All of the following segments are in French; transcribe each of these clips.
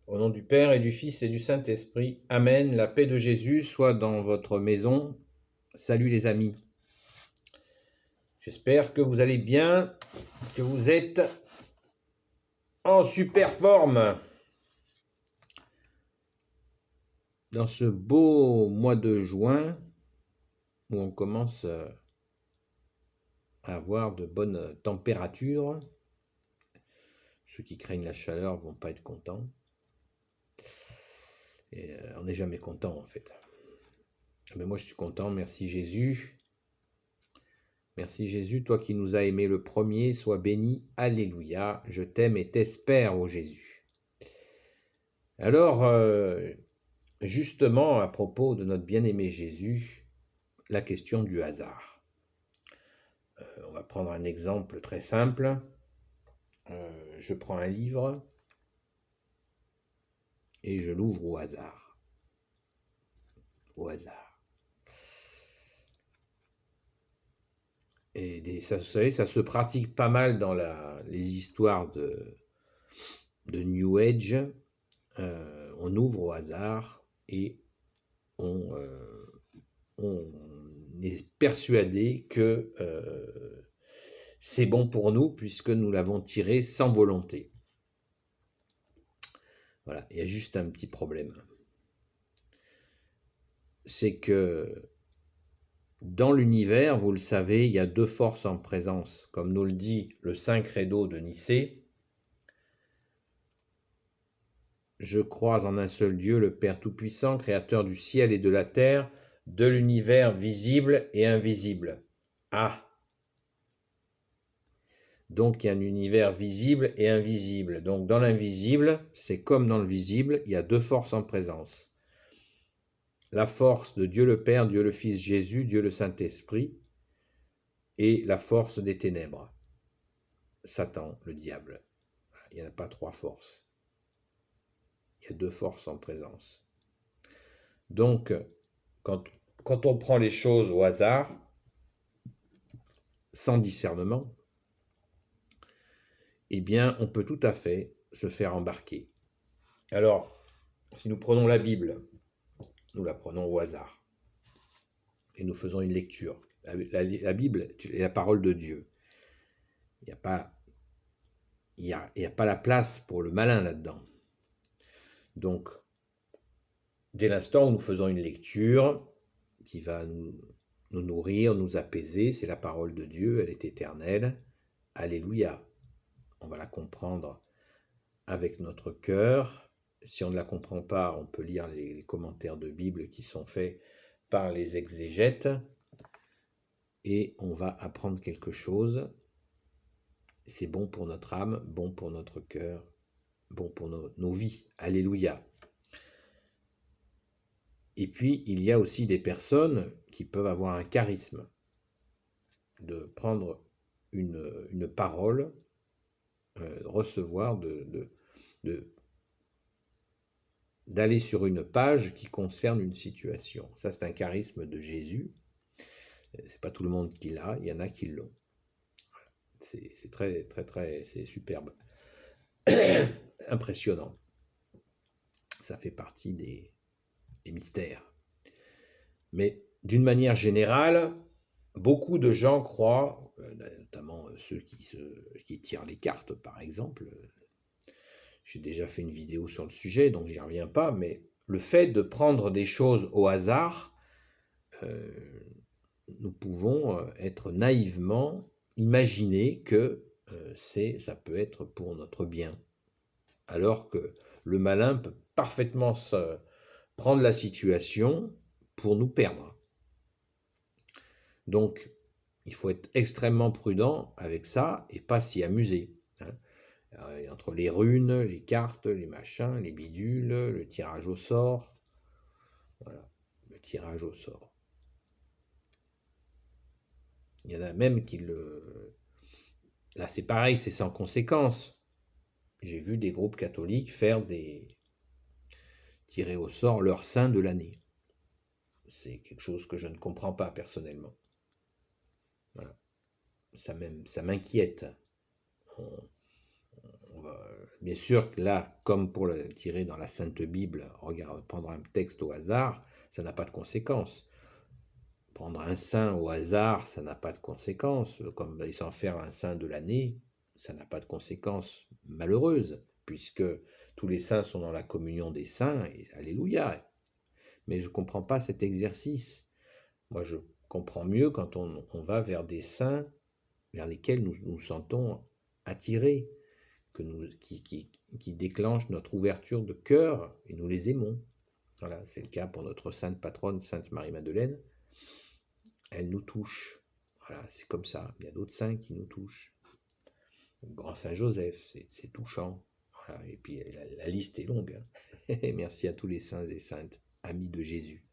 Au nom du Père et du Fils et du Saint-Esprit. Amen. La paix de Jésus soit dans votre maison. Salut les amis. J'espère que vous allez bien, que vous êtes en super forme. Dans ce beau mois de juin, où on commence à avoir de bonnes températures, ceux qui craignent la chaleur vont pas être contents. Et on n'est jamais content en fait. Mais moi je suis content, merci Jésus. Merci Jésus, toi qui nous as aimés le premier, sois béni. Alléluia, je t'aime et t'espère, ô Jésus. Alors, justement, à propos de notre bien-aimé Jésus, la question du hasard. On va prendre un exemple très simple. Je prends un livre et je l'ouvre au hasard. Au hasard. Et ça, vous savez, ça se pratique pas mal dans les histoires de New Age. On ouvre au hasard et on est persuadé que c'est bon pour nous puisque nous l'avons tiré sans volonté. Voilà, il y a juste un petit problème. C'est que dans l'univers, vous le savez, il y a deux forces en présence, comme nous le dit le Saint Credo de Nicée. Je crois en un seul Dieu, le Père Tout-Puissant, créateur du ciel et de la terre, de l'univers visible et invisible. Ah! Donc il y a un univers visible et invisible. Donc dans l'invisible, c'est comme dans le visible, il y a deux forces en présence. La force de Dieu le Père, Dieu le Fils Jésus, Dieu le Saint-Esprit, et la force des ténèbres. Satan, le diable. Il n'y en a pas trois forces. Il y a deux forces en présence. Donc, quand on prend les choses au hasard, sans discernement, eh bien, on peut tout à fait se faire embarquer. Alors, si nous prenons la Bible, nous la prenons au hasard, et nous faisons une lecture. La Bible est la parole de Dieu. Il n'y a pas la place pour le malin là-dedans. Donc, dès l'instant où nous faisons une lecture qui va nous nourrir, nous apaiser, c'est la parole de Dieu, elle est éternelle. Alléluia. On va la comprendre avec notre cœur. Si on ne la comprend pas, on peut lire les commentaires de Bible qui sont faits par les exégètes et on va apprendre quelque chose. C'est bon pour notre âme, bon pour notre cœur, bon pour nos vies. Alléluia. Et puis, il y a aussi des personnes qui peuvent avoir un charisme de prendre une parole, recevoir, d'aller sur une page qui concerne une situation. Ça, c'est un charisme de Jésus. C'est pas tout le monde qui l'a, il y en a qui l'ont. C'est très, très, très, c'est superbe. Impressionnant. Ça fait partie des mystères. Mais d'une manière générale, beaucoup de gens croient, notamment ceux qui tirent les cartes par exemple, j'ai déjà fait une vidéo sur le sujet, donc j'y reviens pas, mais le fait de prendre des choses au hasard, nous pouvons être naïvement imaginer que ça peut être pour notre bien, alors que le malin peut parfaitement prendre la situation pour nous perdre. Donc, il faut être extrêmement prudent avec ça et pas s'y amuser. Entre les runes, les cartes, les machins, les bidules, le tirage au sort. Voilà, le tirage au sort. Il y en a même qui Là, c'est pareil, c'est sans conséquence. J'ai vu des groupes catholiques faire tirer au sort leur saint de l'année. C'est quelque chose que je ne comprends pas personnellement. Voilà. Ça m'inquiète. bien sûr que là, comme pour le tirer dans la Sainte Bible, prendre un texte au hasard, ça n'a pas de conséquences. Prendre un saint au hasard, ça n'a pas de conséquences. Comme s'en faire un saint de l'année, ça n'a pas de conséquences malheureuses, puisque tous les saints sont dans la communion des saints, et alléluia. Mais je ne comprends pas cet exercice. Moi, je comprends mieux quand on va vers des saints vers lesquels nous nous sentons attirés, qui déclenchent notre ouverture de cœur, et nous les aimons. Voilà, c'est le cas pour notre sainte patronne, Sainte Marie-Madeleine. Elle nous touche. Voilà, c'est comme ça. Il y a d'autres saints qui nous touchent. Le grand Saint Joseph, c'est touchant. Voilà, et puis la liste est longue. Merci à tous les saints et saintes, amis de Jésus.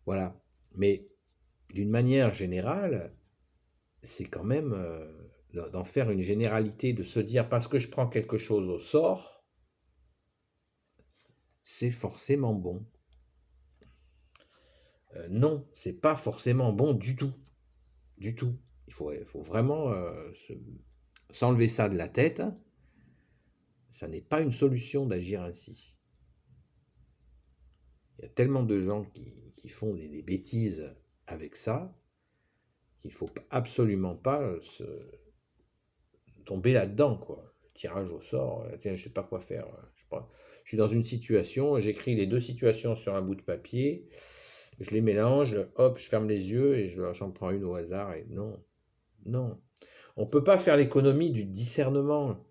Voilà. Mais d'une manière générale, c'est quand même d'en faire une généralité, de se dire parce que je prends quelque chose au sort, c'est forcément bon. Non, c'est pas forcément bon du tout. Du tout. Il faut vraiment s'enlever ça de la tête. Ça n'est pas une solution d'agir ainsi. Il y a tellement de gens qui font des bêtises avec ça qu'il ne faut absolument pas tomber là-dedans, quoi. Le tirage au sort, tiens, je ne sais pas quoi faire. Je suis dans une situation, j'écris les deux situations sur un bout de papier, je les mélange, hop, je ferme les yeux et j'en prends une au hasard. Et non, non. On ne peut pas faire l'économie du discernement.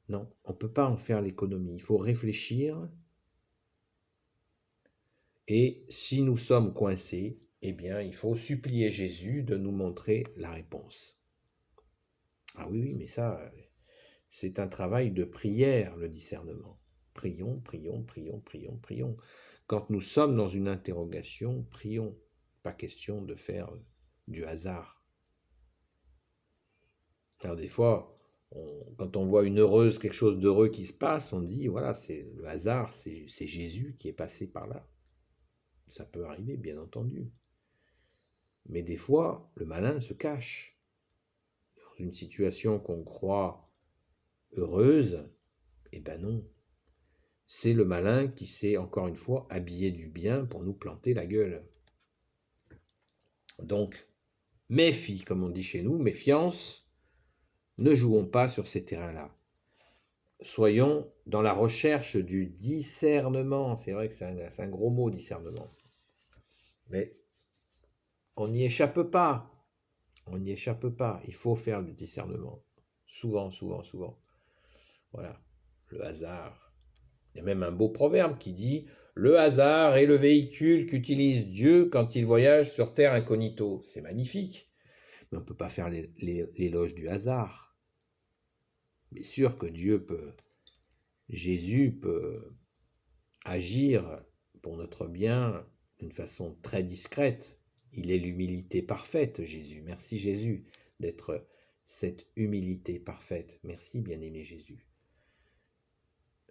Non, on ne peut pas en faire l'économie. Il faut réfléchir. Et si nous sommes coincés, eh bien, il faut supplier Jésus de nous montrer la réponse. Ah oui, mais ça, c'est un travail de prière, le discernement. Prions, prions, prions, prions, prions. Quand nous sommes dans une interrogation, prions. Pas question de faire du hasard. Alors des fois, quand on voit une heureuse, quelque chose d'heureux qui se passe, on dit, voilà, c'est le hasard, c'est Jésus qui est passé par là. Ça peut arriver, bien entendu. Mais des fois, le malin se cache. Dans une situation qu'on croit heureuse, eh ben non. C'est le malin qui s'est, encore une fois, habillé du bien pour nous planter la gueule. Donc, méfie, comme on dit chez nous, méfiance, ne jouons pas sur ces terrains-là. Soyons dans la recherche du discernement. C'est vrai que c'est un gros mot, discernement. Mais on n'y échappe pas. On n'y échappe pas. Il faut faire du discernement. Souvent, souvent, souvent. Voilà. Le hasard. Il y a même un beau proverbe qui dit « Le hasard est le véhicule qu'utilise Dieu quand il voyage sur terre incognito ». C'est magnifique. Mais on ne peut pas faire l'éloge du hasard. Bien sûr que Jésus peut agir pour notre bien d'une façon très discrète. Il est l'humilité parfaite, Jésus. Merci Jésus d'être cette humilité parfaite. Merci bien-aimé Jésus.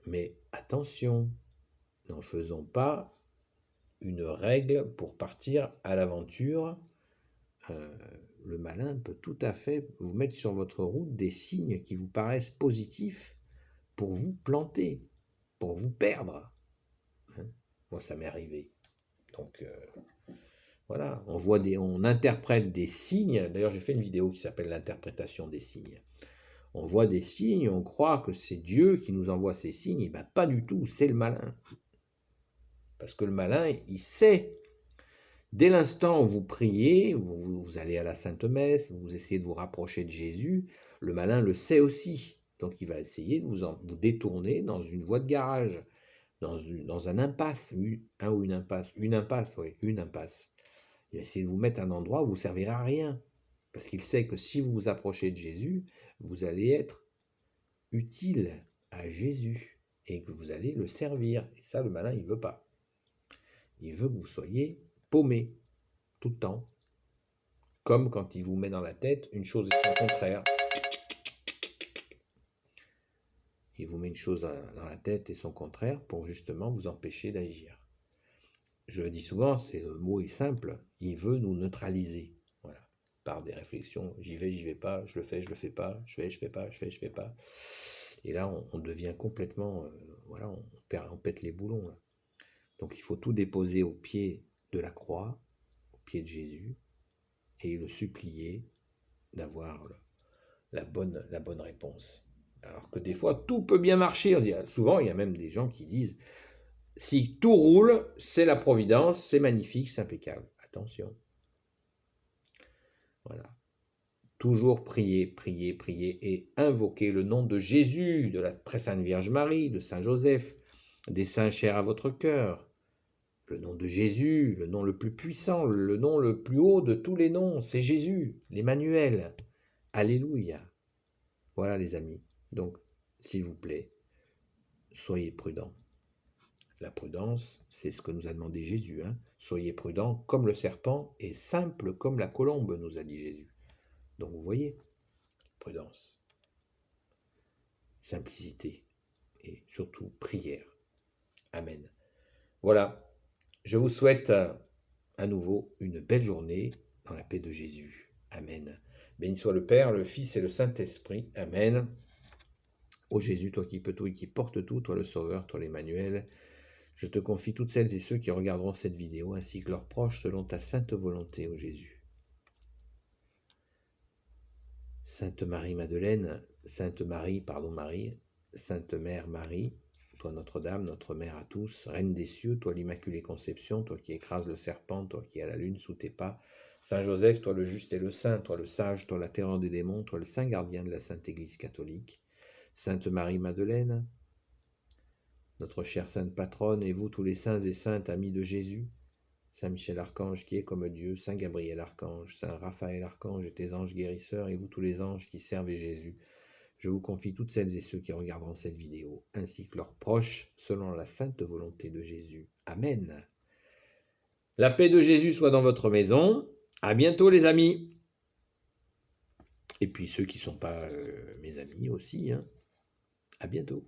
Mais attention, n'en faisons pas une règle pour partir à l'aventure. Le malin peut tout à fait vous mettre sur votre route des signes qui vous paraissent positifs pour vous planter, pour vous perdre. Moi, ça m'est arrivé. Donc, voilà, on interprète des signes. D'ailleurs, j'ai fait une vidéo qui s'appelle l'interprétation des signes. On voit des signes, on croit que c'est Dieu qui nous envoie ces signes. Et bien, pas du tout, c'est le malin. Parce que le malin, il sait. Dès l'instant où vous priez, vous allez à la Sainte Messe, vous essayez de vous rapprocher de Jésus, le malin le sait aussi. Donc, il va essayer de vous détourner dans une voie de garage, dans un impasse, une impasse. Il va essayer de vous mettre à un endroit où vous ne servirez à rien. Parce qu'il sait que si vous vous approchez de Jésus, vous allez être utile à Jésus et que vous allez le servir. Et ça, le malin, il ne veut pas. Il veut que vous soyez paumé tout le temps. Comme quand il vous met dans la tête une chose et son contraire. Il vous met une chose dans la tête et son contraire pour justement vous empêcher d'agir. Je le dis souvent, le mot est simple, il veut nous neutraliser. Voilà. par des réflexions, j'y vais pas, je le fais pas, je fais pas, je fais pas. Et là, on devient complètement, voilà, on pète les boulons. Là. Donc il faut tout déposer au pied de la croix, au pied de Jésus, et le supplier d'avoir la bonne réponse. Alors que des fois, tout peut bien marcher. On dit, souvent, il y a même des gens qui disent, si tout roule, c'est la providence, c'est magnifique, c'est impeccable. Attention. Voilà. Toujours prier, prier, prier et invoquer le nom de Jésus, de la très sainte Vierge Marie, de Saint Joseph, des saints chers à votre cœur. Le nom de Jésus, le nom le plus puissant, le nom le plus haut de tous les noms, c'est Jésus, l'Emmanuel. Alléluia. Voilà les amis. Donc, s'il vous plaît, soyez prudents. La prudence, c'est ce que nous a demandé Jésus. Hein. Soyez prudents comme le serpent et simple comme la colombe, nous a dit Jésus. Donc vous voyez, prudence, simplicité et surtout prière. Amen. Voilà, je vous souhaite à nouveau une belle journée dans la paix de Jésus. Amen. Béni soit le Père, le Fils et le Saint-Esprit. Amen. Ô Jésus, toi qui peux tout et qui portes tout, toi le Sauveur, toi l'Emmanuel, je te confie toutes celles et ceux qui regarderont cette vidéo, ainsi que leurs proches, selon ta sainte volonté, ô Jésus. Sainte Marie-Madeleine, Sainte Marie, Sainte Mère Marie, toi Notre-Dame, notre Mère à tous, Reine des cieux, toi l'Immaculée Conception, toi qui écrases le serpent, toi qui as la lune sous tes pas, Saint Joseph, toi le juste et le saint, toi le sage, toi la terreur des démons, toi le saint gardien de la Sainte Église catholique, Sainte Marie-Madeleine, notre chère Sainte Patronne, et vous tous les saints et saintes amis de Jésus, Saint Michel Archange qui est comme Dieu, Saint Gabriel Archange, Saint Raphaël Archange et tes anges guérisseurs, et vous tous les anges qui servent Jésus, je vous confie toutes celles et ceux qui regarderont cette vidéo, ainsi que leurs proches, selon la sainte volonté de Jésus. Amen. La paix de Jésus soit dans votre maison. À bientôt les amis. Et puis ceux qui ne sont pas mes amis aussi, hein. À bientôt.